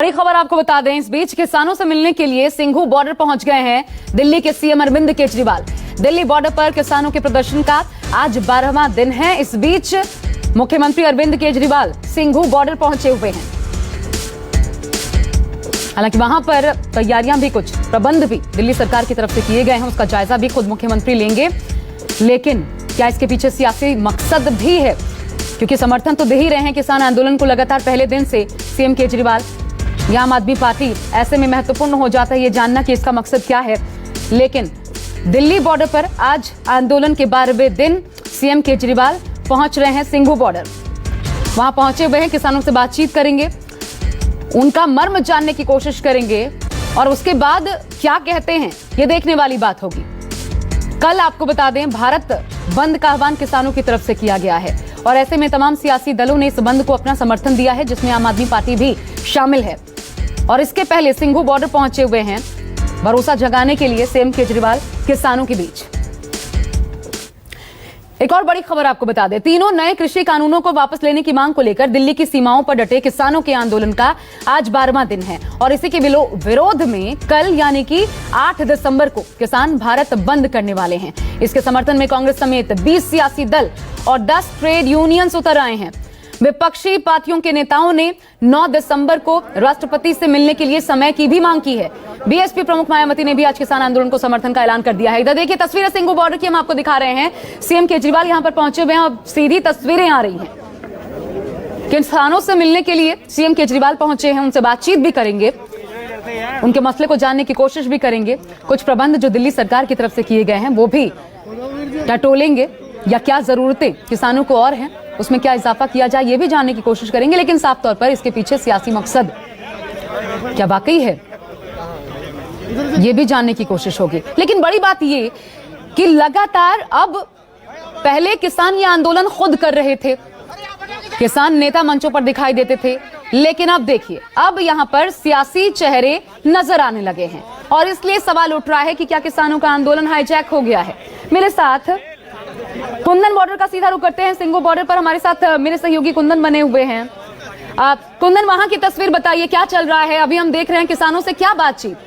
बड़ी खबर आपको बता दें, इस बीच किसानों से मिलने के लिए सिंघू बॉर्डर पहुंच गए हैं दिल्ली के सीएम अरविंद केजरीवाल। दिल्ली बॉर्डर पर किसानों के प्रदर्शन का आज 12वां दिन है। इस बीच मुख्यमंत्री अरविंद केजरीवाल सिंघू बॉर्डर पहुंचे हुए हैं। हालांकि वहां पर तैयारियां भी, कुछ प्रबंध भी दिल्ली सरकार की तरफ से किए गए हैं, उसका जायजा भी खुद मुख्यमंत्री लेंगे। लेकिन क्या इसके पीछे सियासी मकसद भी है? क्योंकि समर्थन तो दे ही रहे हैं किसान आंदोलन को लगातार पहले दिन से सीएम केजरीवाल या आम आदमी पार्टी। ऐसे में महत्वपूर्ण हो जाता है ये जानना कि इसका मकसद क्या है। लेकिन दिल्ली बॉर्डर पर आज आंदोलन के 12वें दिन सीएम केजरीवाल पहुंच रहे हैं सिंघू बॉर्डर। वहां पहुंचे हुए हैं, किसानों से बातचीत करेंगे, उनका मर्म जानने की कोशिश करेंगे और उसके बाद क्या कहते हैं ये देखने वाली बात होगी। कल आपको बता दें, भारत बंद का आह्वान किसानों की तरफ से किया गया है और ऐसे में तमाम सियासी दलों ने इस बंद को अपना समर्थन दिया है, जिसमें आम आदमी पार्टी भी शामिल है। और इसके पहले सिंघू बॉर्डर पहुंचे हुए हैं भरोसा जगाने के लिए सीएम केजरीवाल किसानों के बीच। एक और बड़ी खबर आपको बता दें, तीनों नए कृषि कानूनों को वापस लेने की मांग को लेकर दिल्ली की सीमाओं पर डटे किसानों के आंदोलन का आज 12वां दिन है और इसी के विरोध में कल यानी कि 8 दिसंबर को किसान भारत बंद करने वाले हैं। इसके समर्थन में कांग्रेस समेत 20 सियासी दल और 10 ट्रेड यूनियंस उतर आए हैं। विपक्षी पार्टियों के नेताओं ने 9 दिसंबर को राष्ट्रपति से मिलने के लिए समय की भी मांग की है। बीएसपी प्रमुख मायावती ने भी आज किसान आंदोलन को समर्थन का ऐलान कर दिया है। इधर देखिए तस्वीरें सिंघू बॉर्डर की हम आपको दिखा रहे हैं। सीएम केजरीवाल यहां पर पहुंचे हुए हैं और सीधी तस्वीरें आ रही हैं। किसानों से मिलने के लिए सीएम केजरीवाल पहुंचे हैं, उनसे बातचीत भी करेंगे, उनके मसले को जानने की कोशिश भी करेंगे। कुछ प्रबंध जो दिल्ली सरकार की तरफ से किए गए हैं वो भी टटोलेंगे या क्या जरूरतें किसानों को और हैं, उसमें क्या इजाफा किया जाए ये भी जानने की कोशिश करेंगे। लेकिन साफ तौर पर इसके पीछे सियासी मकसद क्या वाकई है ये भी जानने की कोशिश होगी। लेकिन बड़ी बात ये कि लगातार अब पहले किसान ये आंदोलन खुद कर रहे थे, किसान नेता मंचों पर दिखाई देते थे, लेकिन अब देखिए अब यहां पर सियासी चेहरे नजर आने लगे हैं और इसलिए सवाल उठ रहा है कि क्या किसानों का आंदोलन हाईजैक हो गया है। मेरे साथ कुंदन बॉर्डर का सीधा रुख करते हैं। सिंघू बॉर्डर पर हमारे साथ मेरे सहयोगी कुंदन बने हुए हैं। कुंदन, वहां की तस्वीर बताइए, क्या चल रहा है? अभी हम देख रहे हैं किसानों से क्या बातचीत।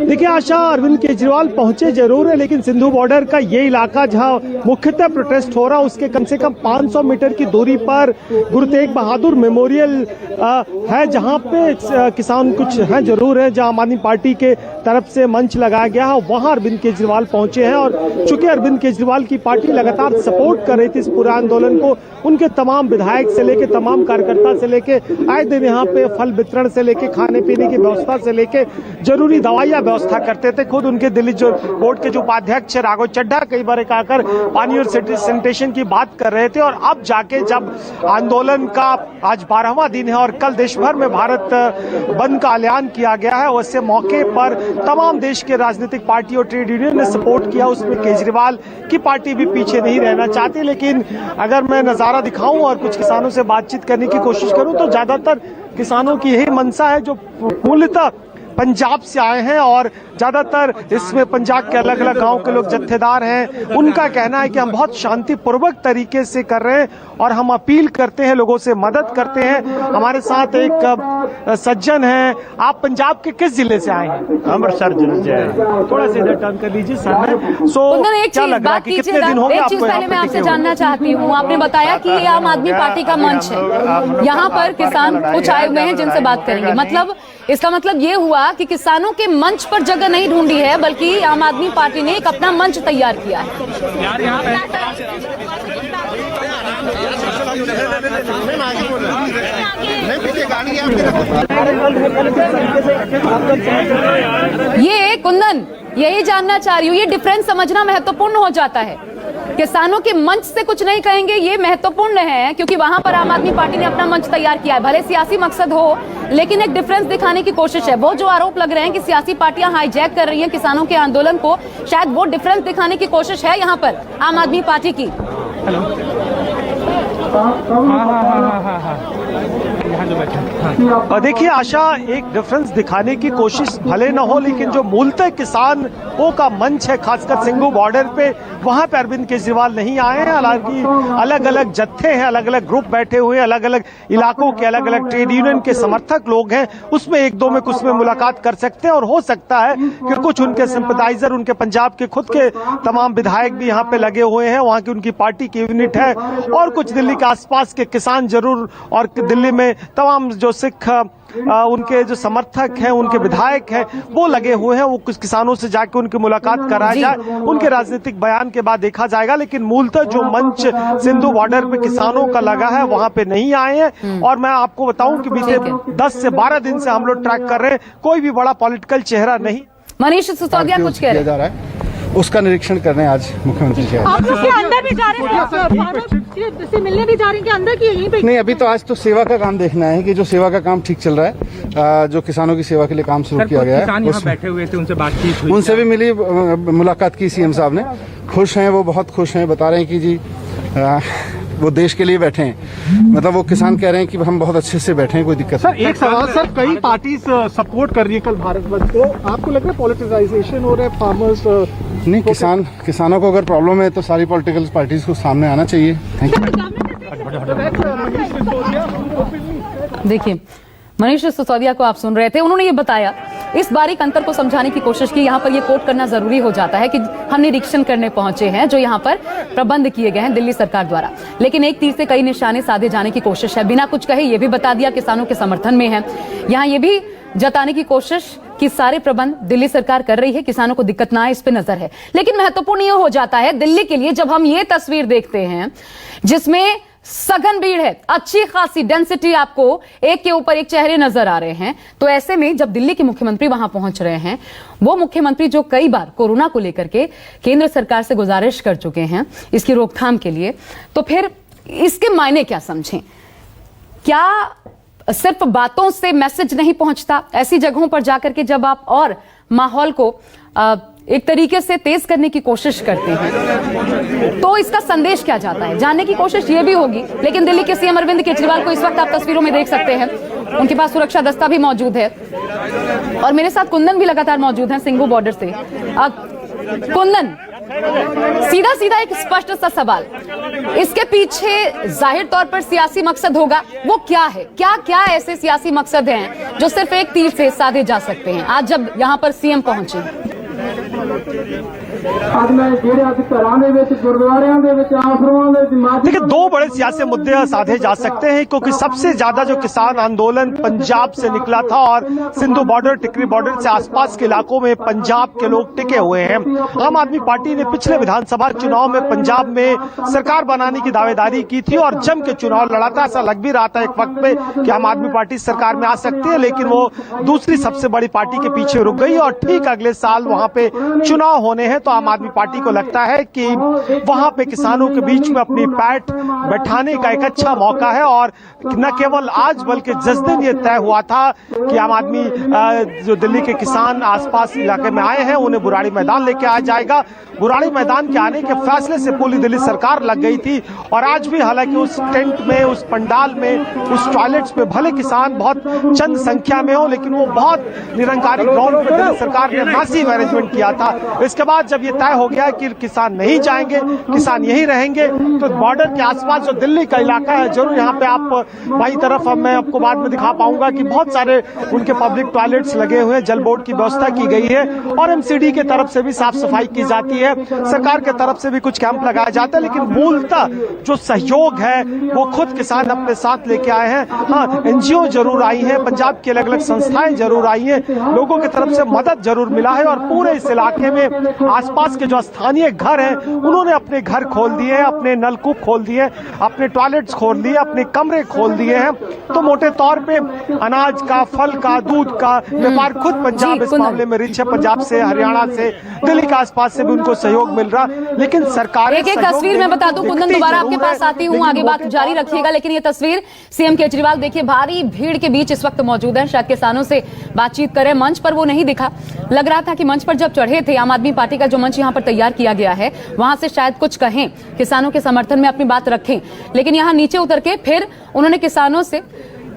देखिए आशा, अरविंद केजरीवाल पहुंचे जरूर है, लेकिन सिंधु बॉर्डर का ये इलाका जहां मुख्यतः प्रोटेस्ट हो रहा है उसके कम से कम 500 मीटर की दूरी पर गुरु तेग बहादुर मेमोरियल है, जहां पे किसान कुछ हैं जरूर है, जहां आम आदमी पार्टी के तरफ से मंच लगाया गया है, वहां अरविंद केजरीवाल पहुंचे हैं। और चूंकि अरविंद केजरीवाल की पार्टी लगातार सपोर्ट कर रही थी इस पूरे आंदोलन को, उनके तमाम विधायक से लेके तमाम कार्यकर्ता से लेके आए दिन यहाँ पे फल वितरण से लेके खाने पीने की व्यवस्था से लेके जरूरी दवाइयां व्यवस्था करते थे। खुद उनके दिल्ली जो बोर्ड के जो उपाध्यक्ष राघव चड्ढा कई बार आकर पानी और सैनिटेशन की बात कर रहे थे। और अब जाके जब आंदोलन का आज 12वां दिन है और कल देश भर में भारत बंद का ऐलान किया गया है, उससे मौके पर तमाम देश के राजनीतिक पार्टी और ट्रेड यूनियन ने सपोर्ट किया। उसमें केजरीवाल की पार्टी भी पीछे नहीं रहना चाहती। लेकिन अगर मैं नजारा दिखाऊं और कुछ किसानों से बातचीत करने की कोशिश करूं तो ज्यादातर किसानों की यही मंशा है जो मूलतः पंजाब से आए हैं और ज्यादातर इसमें पंजाब के अलग अलग गांव के लोग जत्थेदार हैं। उनका कहना है कि हम बहुत शांतिपूर्वक तरीके से कर रहे हैं और हम अपील करते हैं, लोगों से मदद करते हैं। हमारे साथ एक सज्जन हैं। आप पंजाब के किस जिले से आए हैं? अमृतसर जिले से। थोड़ा सा इधर टर्न कर लीजिए सर। क्या लग रहा है कि कितने दिन हो गए आपको? पहले मैं आपसे जानना चाहती हूँ, आपने बताया कि ये आम आदमी पार्टी का मंच है, यहाँ पर किसान कुछ आए हुए हैं जिनसे बात करेंगे। मतलब इसका मतलब ये हुआ कि किसानों के मंच पर जगह नहीं ढूंढी है, बल्कि आम आदमी पार्टी ने एक अपना मंच तैयार किया है। ये कुंदन, यही जानना चाह रही हूँ, ये डिफरेंस समझना महत्वपूर्ण हो जाता है। किसानों के मंच से कुछ नहीं कहेंगे, ये महत्वपूर्ण है क्योंकि वहां पर आम आदमी पार्टी ने अपना मंच तैयार किया है। भले सियासी मकसद हो, लेकिन एक डिफरेंस दिखाने की कोशिश है। वो जो आरोप लग रहे हैं कि सियासी पार्टियां हाईजैक कर रही हैं किसानों के आंदोलन को, शायद वो डिफरेंस दिखाने की कोशिश है यहाँ पर आम आदमी पार्टी की। देखिए आशा, एक डिफरेंस दिखाने की कोशिश भले न हो, लेकिन जो मूलतः किसानों का मंच है खासकर सिंघू बॉर्डर पे, वहां पे अरविंद केजरीवाल नहीं आए हैं। हालांकि अलग अलग जत्थे हैं, अलग अलग ग्रुप बैठे हुए हैं, अलग अलग इलाकों के अलग अलग ट्रेड यूनियन के समर्थक लोग हैं, उसमें एक दो में कुछ में मुलाकात कर सकते हैं। और हो सकता है कि कुछ उनके सिंपैथाइजर, उनके पंजाब के खुद के तमाम विधायक भी यहाँ पे लगे हुए हैं, वहां की उनकी पार्टी की यूनिट है, और कुछ दिल्ली के आसपास के किसान जरूर, और दिल्ली में तमाम जो सिख उनके जो समर्थक हैं, उनके विधायक हैं, वो लगे हुए हैं। वो कुछ किसानों से जाके उनकी मुलाकात कराया जाए, उनके राजनीतिक बयान के बाद देखा जाएगा। लेकिन मूलतः जो मंच सिंधु बॉर्डर पे किसानों का लगा है, वहां पे नहीं आए हैं। और मैं आपको बताऊं कि बीते 10 से 12 दिन से हम लोग ट्रैक कर रहे हैं, कोई भी बड़ा पॉलिटिकल चेहरा नहीं। मनीष सिसोदिया कुछ कह रहे हैं, उसका निरीक्षण करने आज मुख्यमंत्री जी आप उसके अंदर भी जा रहे हैं, से मिलने भी जा रहे हैं कि अंदर की यहीं पे? नहीं, अभी तो आज तो सेवा का काम देखना है कि जो सेवा का काम ठीक चल रहा है, जो किसानों की सेवा के लिए काम शुरू किया गया है। किसान यहाँ बैठे हुए थे, उनसे बातचीत हुई, उनसे भी मिली, मुलाकात की सीएम साहब ने, खुश हैं, वो बहुत खुश हैं, बता रहे हैं कि जी वो देश के लिए बैठे हैं। मतलब वो किसान कह रहे हैं कि हम बहुत अच्छे से बैठे हैं, कोई दिक्कत नहीं। सर एक सवाल, सर कई पार्टी सपोर्ट कर रही है कल भारत बंद को, आपको लग रहा है पॉलिटिसाइजेशन हो रहा है फार्मर्स? नहीं, किसानों को अगर प्रॉब्लम है तो सारी पॉलिटिकल पार्टीज को सामने आना चाहिए। Thank you. देखिए मनीष सिसोदिया को आप सुन रहे थे, उन्होंने ये बताया, इस बारीक अंतर को समझाने की कोशिश की। यहाँ पर ये कोट करना जरूरी हो जाता है कि हम निरीक्षण करने पहुंचे हैं जो यहाँ पर प्रबंध किए गए हैं दिल्ली सरकार द्वारा, लेकिन एक तीर से कई निशाने साधे जाने की कोशिश है। बिना कुछ कहे ये भी बता दिया किसानों के समर्थन में है। यहाँ ये भी जताने की कोशिश कि सारे प्रबंध दिल्ली सरकार कर रही है, किसानों को दिक्कत ना आए इस पे नजर है। लेकिन महत्वपूर्ण ये हो जाता है दिल्ली के लिए, जब हम ये तस्वीर देखते हैं जिसमें सघन भीड़ है, अच्छी खासी डेंसिटी, आपको एक के ऊपर एक चेहरे नजर आ रहे हैं, तो ऐसे में जब दिल्ली के मुख्यमंत्री वहां पहुंच रहे हैं, वो मुख्यमंत्री जो कई बार कोरोना को लेकर के केंद्र सरकार से गुजारिश कर चुके हैं इसकी रोकथाम के लिए, तो फिर इसके मायने क्या समझें? क्या सिर्फ बातों से मैसेज नहीं पहुंचता? ऐसी जगहों पर जाकर के जब आप और माहौल को एक तरीके से तेज करने की कोशिश करते हैं, तो इसका संदेश क्या जाता है, जानने की कोशिश ये भी होगी। लेकिन दिल्ली के सीएम अरविंद केजरीवाल को इस वक्त आप तस्वीरों में देख सकते हैं, उनके पास सुरक्षा दस्ता भी मौजूद है, और मेरे साथ कुंदन भी लगातार मौजूद हैं सिंघू बॉर्डर से। कुंदन, सीधा सीधा एक स्पष्ट सा सवाल, इसके पीछे जाहिर तौर पर सियासी मकसद होगा, वो क्या है? क्या क्या ऐसे सियासी मकसद हैं जो सिर्फ एक तीर से साधे जा सकते हैं आज जब यहां पर सीएम पहुंचे? देखिए, दो बड़े सियासी मुद्दे साधे जा सकते हैं, क्योंकि सबसे ज्यादा जो किसान आंदोलन पंजाब से निकला था, और सिंधु बॉर्डर, टिकरी बॉर्डर से आसपास के इलाकों में पंजाब के लोग टिके हुए हैं। आम आदमी पार्टी ने पिछले विधानसभा चुनाव में पंजाब में सरकार बनाने की दावेदारी की थी और जम के चुनाव लड़ा था। ऐसा लग भी रहा था एक वक्त पे कि आम आदमी पार्टी सरकार में आ सकती है, लेकिन वो दूसरी सबसे बड़ी पार्टी के पीछे रुक गई, और ठीक अगले साल वहां पे चुनाव होने हैं। तो आम आदमी पार्टी को लगता है कि वहां पे किसानों के बीच में अपनी पैठ बैठाने का एक अच्छा मौका है। और न केवल आज बल्कि जिस दिन ये तय हुआ था कि आम आदमी जो दिल्ली के किसान आसपास इलाके में आए हैं उन्हें बुराड़ी मैदान लेके आया जाएगा, बुराड़ी मैदान के आने के फैसले से पूरी दिल्ली सरकार लग गई थी। और आज भी हालांकि उस टेंट में, उस पंडाल में, उस टॉयलेट्स में भले किसान बहुत चंद संख्या में हो, लेकिन वो बहुत निरंकारी ग्राउंड पे दिल्ली सरकार ने मैसिव अरेंजमेंट किया था। इसके बाद जब ये तय हो गया कि किसान नहीं जाएंगे, किसान यहीं रहेंगे, तो बॉर्डर के आसपास जो दिल्ली का इलाका है, जरूर यहाँ पे आप बाई तरफ, मैं आपको बाद में दिखा पाऊंगा कि बहुत सारे उनके पब्लिक टॉयलेट्स लगे हुए हैं, जल बोर्ड की व्यवस्था की गई है, और एमसीडी की तरफ से भी साफ सफाई की जाती है, सरकार की तरफ से भी कुछ कैंप लगाया जाता है। लेकिन मूलतः जो सहयोग है वो खुद किसान अपने साथ लेके आए हैं। हाँ, एनजीओ जरूर आई है, पंजाब की अलग अलग संस्थाएं जरूर आई हैं, लोगों की तरफ से मदद जरूर मिला है, और पूरे इस इलाके में आसपास के जो स्थानीय घर हैं उन्होंने अपने घर खोल दिए हैं, अपने नलकूप खोल दिए, अपने टॉयलेट्स खोल दिए, अपने कमरे खोल दिए हैं। तो मोटे तौर पे अनाज का, फल का, दूध का व्यापार खुद पंजाब इस मामले में रिच है, पंजाब से, हरियाणा से, दिल्ली के आसपास से भी उनको सहयोग मिल रहा। लेकिन सरकार एक तस्वीर मैं बता दूं, कुंदन दोबारा आपके पास आती हूं, आगे बात जारी रखिएगा। लेकिन ये तस्वीर सीएम केजरीवाल देखिए भारी भीड़ के बीच इस वक्त मौजूद है, शायद किसानों से बातचीत करें, मंच पर वो नहीं दिखा। लग रहा था कि मंच पर जब चढ़े थे, आम आदमी पार्टी का जो मंच यहाँ पर तैयार किया गया है, वहां से शायद कुछ कहें, किसानों के समर्थन में अपनी बात रखें, लेकिन यहाँ नीचे उतर के फिर उन्होंने किसानों से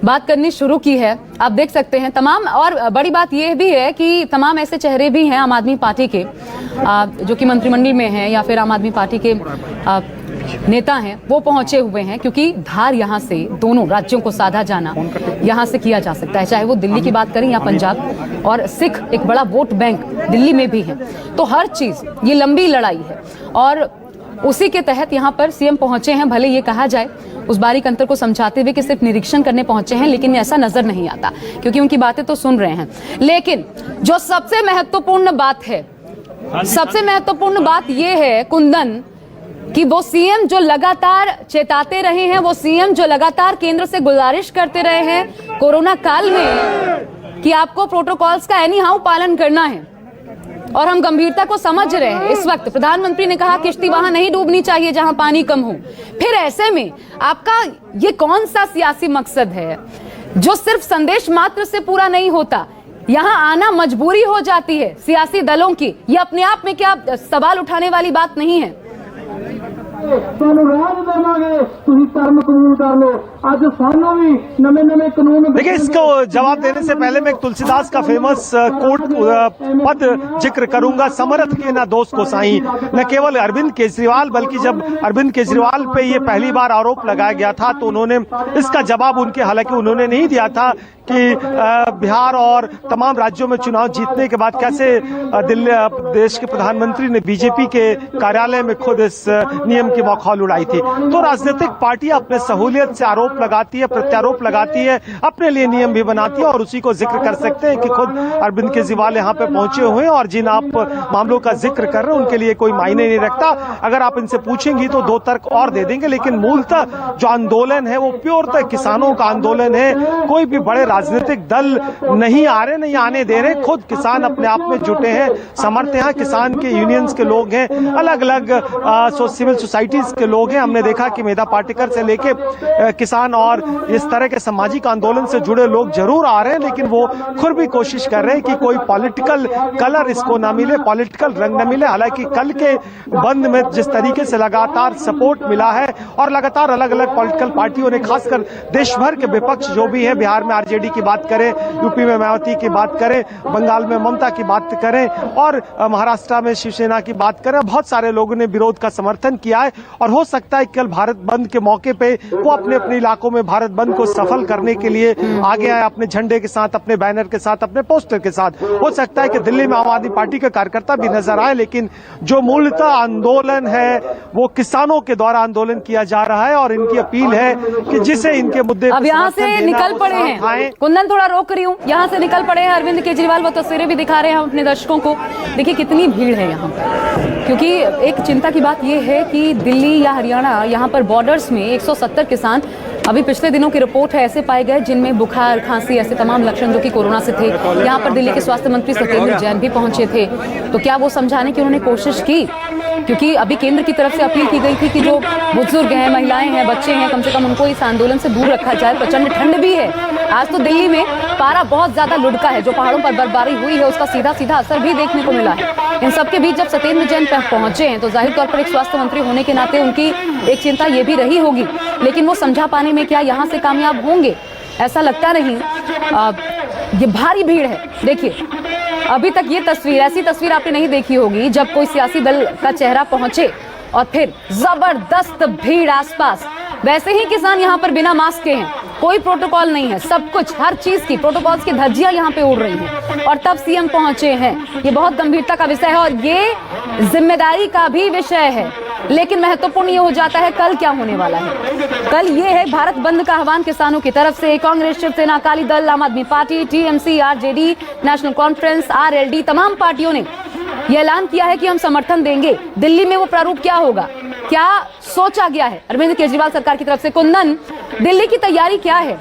बात करनी शुरू की है। आप देख सकते हैं तमाम, और बड़ी बात यह भी है कि तमाम ऐसे चेहरे भी हैं आम आदमी पार्टी के जो कि मंत्रिमंडल में हैं या फिर आम आदमी पार्टी के नेता हैं, वो पहुंचे हुए हैं, क्योंकि धार यहां से दोनों राज्यों को साधा जाना यहां से किया जा सकता है, चाहे वो दिल्ली की बात करें या पंजाब। और सिख एक बड़ा वोट बैंक दिल्ली में भी है, तो हर चीज ये लंबी लड़ाई है और उसी के तहत यहाँ पर सीएम पहुंचे हैं। भले ये कहा जाए उस बारीक अंतर को समझाते हुए कि सिर्फ निरीक्षण करने पहुंचे हैं, लेकिन ऐसा नजर नहीं आता, क्योंकि उनकी बातें तो सुन रहे हैं। लेकिन जो सबसे महत्वपूर्ण बात है, सबसे महत्वपूर्ण बात यह है कुंदन, कि वो सीएम जो लगातार चेताते रहे हैं, वो सीएम जो लगातार केंद्र से गुजारिश करते रहे हैं कोरोना काल में कि आपको प्रोटोकॉल्स का एनी हाउ पालन करना है, और हम गंभीरता को समझ रहे हैं। इस वक्त प्रधानमंत्री ने कहा किश्ती वहां नहीं डूबनी चाहिए जहां पानी कम हो। फिर ऐसे में आपका ये कौन सा सियासी मकसद है जो सिर्फ संदेश मात्र से पूरा नहीं होता? यहाँ आना मजबूरी हो जाती है सियासी दलों की। ये अपने आप में क्या सवाल उठाने वाली बात नहीं है? देखिए, इसको जवाब देने से पहले मैं एक तुलसीदास का फेमस कोट पद जिक्र करूंगा, समर्थ के ना दोस्त को साईं। न केवल अरविंद केजरीवाल, बल्कि जब अरविंद केजरीवाल पे ये पहली बार आरोप लगाया गया था तो उन्होंने इसका जवाब हालांकि उन्होंने नहीं दिया था कि बिहार और तमाम राज्यों में चुनाव जीतने के बाद कैसे दिल्ली देश के प्रधानमंत्री ने बीजेपी के कार्यालय में खुद इस नियम की मखौल उड़ाई थी। तो राजनीतिक पार्टियां अपने सहूलियत से आरोप लगाती है, प्रत्यारोप लगाती है, अपने लिए नियम भी बनाती है, और उसी को जिक्र कर सकते हैं कि खुद अरविंद केजरीवाल यहाँ पे पहुंचे हुए हैं, और जिन आप मामलों का जिक्र कर रहे हैं उनके लिए कोई मायने नहीं रखता। अगर आप इनसे पूछेंगी तो दो तर्क और दे देंगे, लेकिन मूलतः जो आंदोलन है वो प्योरतः किसानों का आंदोलन है। कोई भी बड़े राजनीतिक दल नहीं आ रहे, नहीं आने दे रहे, खुद किसान अपने आप में जुटे हैं, समर्थ हैं, किसान के यूनियंस के लोग हैं, अलग अलग सिविल सोसाइटीज के लोग हैं। हमने देखा कि मेधा पाटेकर से लेके किसान और इस तरह के सामाजिक आंदोलन से जुड़े लोग जरूर आ रहे हैं, लेकिन वो खुद भी कोशिश कर रहे हैं कि कोई पॉलिटिकल कलर इसको ना मिले, पॉलिटिकल रंग न मिले। हालांकि कल के बंद में जिस तरीके से लगातार सपोर्ट मिला है और लगातार अलग अलग पॉलिटिकल पार्टियों ने, खासकर देश भर के विपक्ष जो भी है, बिहार में आरजेडी की बात करें, यूपी में मायावती की बात करें, बंगाल में ममता की बात करें और महाराष्ट्र में शिवसेना की बात करें, बहुत सारे लोगों ने विरोध का समर्थन किया है। और हो सकता है कल भारत बंद के मौके पे वो अपने अपने इलाकों में भारत बंद को सफल करने के लिए आगे आए, अपने झंडे के साथ, अपने बैनर के साथ, अपने पोस्टर के साथ। हो सकता है कि दिल्ली में आम आदमी पार्टी के कार्यकर्ता भी नजर आए, लेकिन जो मूलतः आंदोलन है वो किसानों के द्वारा आंदोलन किया जा रहा है, और इनकी अपील है कि जिसे इनके मुद्दे अब यहाँ से निकल पड़े हैं, कुंदन थोड़ा रोक रही हूँ, यहाँ से निकल पड़े हैं अरविंद केजरीवाल, वो तस्वीरें भी दिखा रहे हैं हम अपने दर्शकों को। देखिए कितनी भीड़ है यहाँ पर, क्योंकि एक चिंता की बात यह है कि दिल्ली या हरियाणा, यहाँ पर बॉर्डर्स में 170 किसान अभी पिछले दिनों की रिपोर्ट है ऐसे पाए गए जिनमें बुखार, खांसी, ऐसे तमाम लक्षण जो कि कोरोना से थे। यहाँ पर दिल्ली के स्वास्थ्य मंत्री सत्येंद्र जैन भी पहुंचे थे, तो क्या वो समझाने की उन्होंने कोशिश की? क्योंकि अभी केंद्र की तरफ से अपील की गई थी कि जो बुजुर्ग हैं, महिलाएं हैं, बच्चे हैं, कम से कम उनको इस आंदोलन से दूर रखा जाए। प्रचंड ठंड भी है आज, तो दिल्ली में पारा बहुत ज्यादा लुढ़का है, जो पहाड़ों पर बर्फबारी हुई है उसका सीधा सीधा असर भी देखने को मिला है। इन सबके बीच जब सत्येंद्र जैन पहुंचे हैं तो जाहिर तौर पर एक स्वास्थ्य मंत्री होने के नाते उनकी एक चिंता ये भी रही होगी, लेकिन वो समझा पाने में क्या यहाँ से कामयाब होंगे? ऐसा लगता नहीं। ये भारी भीड़ है। देखिए अभी तक ये तस्वीर, ऐसी तस्वीर आपने नहीं देखी होगी जब कोई सियासी दल का चेहरा पहुंचे और फिर जबरदस्त भीड़ आसपास। वैसे ही किसान यहाँ पर बिना मास्क के हैं, कोई प्रोटोकॉल नहीं है, सब कुछ, हर चीज की प्रोटोकॉल्स की धज्जियां यहाँ पे उड़ रही हैं, और तब सीएम पहुंचे हैं। ये बहुत गंभीरता का विषय है और ये जिम्मेदारी का भी विषय है, लेकिन महत्वपूर्ण ये हो जाता है कल क्या होने वाला है। कल ये है भारत बंद का आह्वान किसानों की तरफ से। कांग्रेस, शिवसेना, अकाली दल, आम आदमी party, TMC, RJD, national conference, RLD, तमाम पार्टियों ने यह ऐलान किया है कि हम समर्थन देंगे। दिल्ली में वो प्रारूप क्या होगा, क्या सोचा गया है अरविंद केजरीवाल सरकार की तरफ से? कुंदन, दिल्ली की तैयारी क्या है?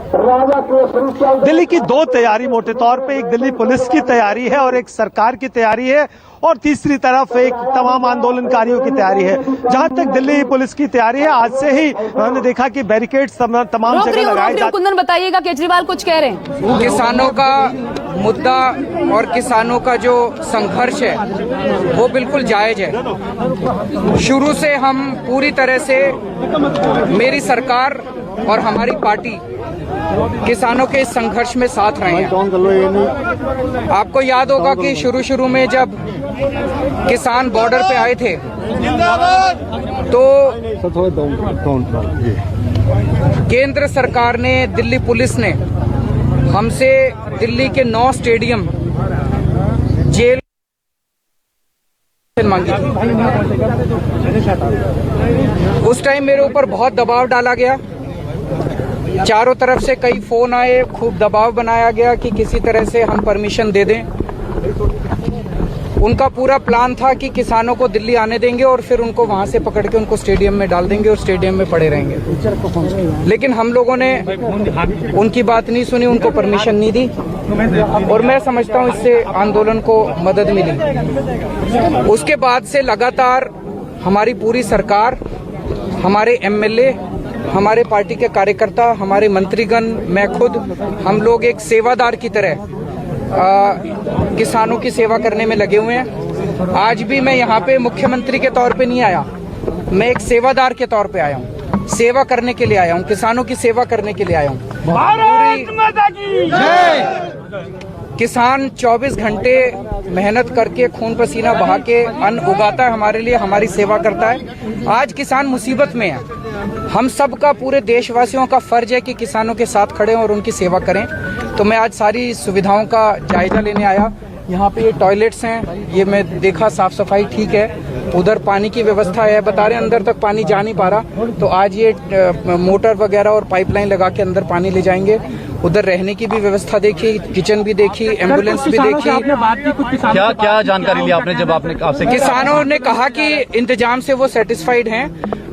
दिल्ली की दो तैयारी मोटे तौर पे, एक दिल्ली पुलिस की तैयारी है और एक सरकार की तैयारी है, और तीसरी तरफ एक तमाम आंदोलनकारियों की तैयारी है। जहां तक दिल्ली पुलिस की तैयारी है, आज से ही हमने देखा कि बैरिकेड्स तमाम जगह लगाए जाते हैं। कुंदन बताइएगा, केजरीवाल कुछ कह रहे हैं। किसानों का मुद्दा और किसानों का जो संघर्ष है वो बिल्कुल जायज है। शुरू से हम पूरी तरह से, मेरी सरकार और हमारी पार्टी किसानों के इस संघर्ष में साथ रहे हैं। आपको याद होगा कि शुरू में जब किसान बॉर्डर पे आए थे तो केंद्र सरकार ने, दिल्ली पुलिस ने हमसे दिल्ली के 9 स्टेडियम जेल मांगी थी। उस टाइम मेरे ऊपर बहुत दबाव डाला गया, चारों तरफ से कई फोन आए, खूब दबाव बनाया गया कि किसी तरह से हम परमिशन दे दें। उनका पूरा प्लान था कि किसानों को दिल्ली आने देंगे और फिर उनको वहां से पकड़ के उनको स्टेडियम में डाल देंगे और स्टेडियम में पड़े रहेंगे। लेकिन हम लोगों ने उनकी बात नहीं सुनी, उनको परमिशन नहीं दी, और मैं समझता हूं इससे आंदोलन को मदद मिली। उसके बाद से लगातार हमारी पूरी सरकार, हमारे एमएलए, हमारे पार्टी के कार्यकर्ता, हमारे मंत्रीगण, मैं खुद, हम लोग एक सेवादार की तरह किसानों की सेवा करने में लगे हुए हैं। आज भी मैं यहाँ पे मुख्यमंत्री के तौर पे नहीं आया, मैं एक सेवादार के तौर पे आया हूँ, सेवा करने के लिए आया हूँ, किसानों की सेवा करने के लिए आया हूँ। किसान 24 घंटे मेहनत करके, खून पसीना बहा के अन्न उगाता है हमारे लिए, हमारी सेवा करता है। आज किसान मुसीबत में है, हम सब का, पूरे देशवासियों का फर्ज है कि किसानों के साथ खड़े और उनकी सेवा करें। तो मैं आज सारी सुविधाओं का जायजा लेने आया। यहाँ पे ये टॉयलेट्स हैं, ये मैं देखा, साफ सफाई ठीक है, उधर पानी की व्यवस्था है, बता रहे अंदर तक पानी जा नहीं पा रहा, तो आज ये मोटर वगैरह और पाइपलाइन लगा के अंदर पानी ले जाएंगे। उधर रहने की भी व्यवस्था देखी, किचन भी देखी, एम्बुलेंस भी देखी। क्या जानकारी ली आपने जब आपसे? किसानों ने कहा कि इंतजाम से वो सेटिस्फाइड हैं,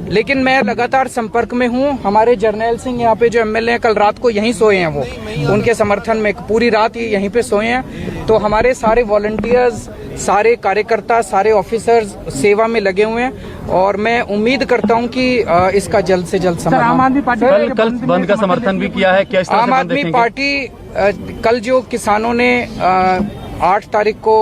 लेकिन मैं लगातार संपर्क में हूं। हमारे जर्नैल सिंह यहाँ पे जो एमएलए हैं, कल रात को यहीं सोए हैं, वो उनके समर्थन में पूरी रात ये यहीं पे सोए हैं। तो हमारे सारे वॉलंटियर्स, सारे कार्यकर्ता, सारे ऑफिसर्स सेवा में लगे हुए हैं और मैं उम्मीद करता हूं कि इसका जल्द से जल्द समाधान। आम आदमी पार्टी कल बंद का समर्थन भी किया है, क्या आम आदमी पार्टी कल जो किसानों ने 8 तारीख को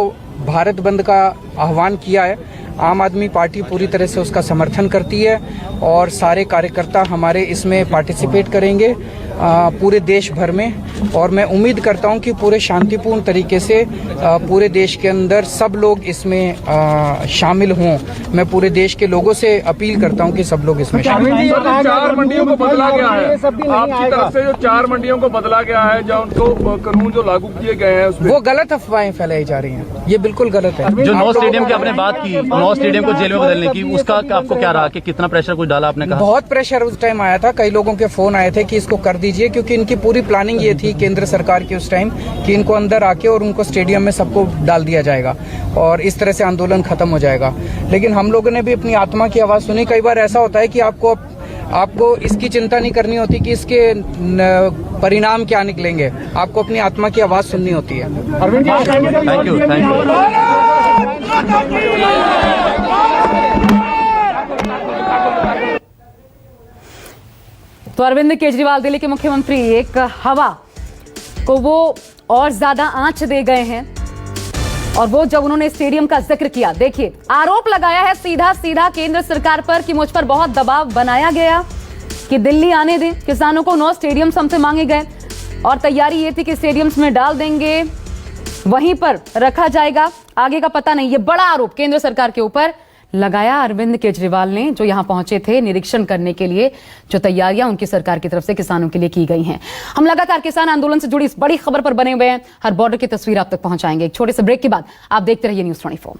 भारत बंद का आह्वान किया है, आम आदमी पार्टी पूरी तरह से उसका समर्थन करती है और सारे कार्यकर्ता हमारे इसमें पार्टिसिपेट करेंगे पूरे देश भर में। और मैं उम्मीद करता हूं कि पूरे शांतिपूर्ण तरीके से पूरे देश के अंदर सब लोग इसमें शामिल हों। मैं पूरे देश के लोगों से अपील करता हूं कि सब लोग इसमें शामिल हों। 4 मंडियों को बदला गया है, आपकी तरफ से जो 4 मंडियों को बदला गया है, जो उनको कानून जो लागू किए गए हैं उसमें, वो गलत अफवाहें फैलाई जा रही हैं, ये बिल्कुल गलत है। जो 9 स्टेडियम की आपने बात की, 9 स्टेडियम को जेल में बदलने की, उसका आपको क्या रहा कि कितना प्रेशर कुछ डाला आपने? कहा बहुत प्रेशर उस टाइम आया था, कई लोगों के फोन आए थे कि इसको कर दीजिए, क्योंकि इनकी पूरी प्लानिंग ये थी केंद्र सरकार की उस टाइम कि इनको अंदर आके और उनको स्टेडियम में सबको डाल दिया जाएगा और इस तरह से आंदोलन खत्म हो जाएगा। लेकिन हम लोगों ने भी अपनी आत्मा की आवाज सुनी। कई बार ऐसा होता है कि आपको इसकी चिंता नहीं करनी होती कि इसके परिणाम क्या निकलेंगे, आपको अपनी आत्मा की आवाज सुननी होती है। Thank you. तो अरविंद केजरीवाल, दिल्ली के मुख्यमंत्री, एक हवा को वो और ज्यादा आंच दे गए हैं। और वो जब उन्होंने स्टेडियम का जिक्र किया, देखिए, आरोप लगाया है सीधा सीधा केंद्र सरकार पर कि मुझ पर बहुत दबाव बनाया गया कि दिल्ली आने दें। किसानों को 9 स्टेडियम्स हमसे मांगे गए और तैयारी ये थी कि स्टेडियम्स में डाल देंगे, वहीं पर रखा जाएगा, आगे का पता नहीं। ये बड़ा आरोप केंद्र सरकार के ऊपर लगाया अरविंद केजरीवाल ने, जो यहां पहुंचे थे निरीक्षण करने के लिए, जो तैयारियां उनकी सरकार की तरफ से किसानों के लिए की गई हैं। हम लगातार किसान आंदोलन से जुड़ी इस बड़ी खबर पर बने हुए हैं, हर बॉर्डर की तस्वीर आप तक पहुंचाएंगे। एक छोटे से ब्रेक के बाद आप देखते रहिए News 24।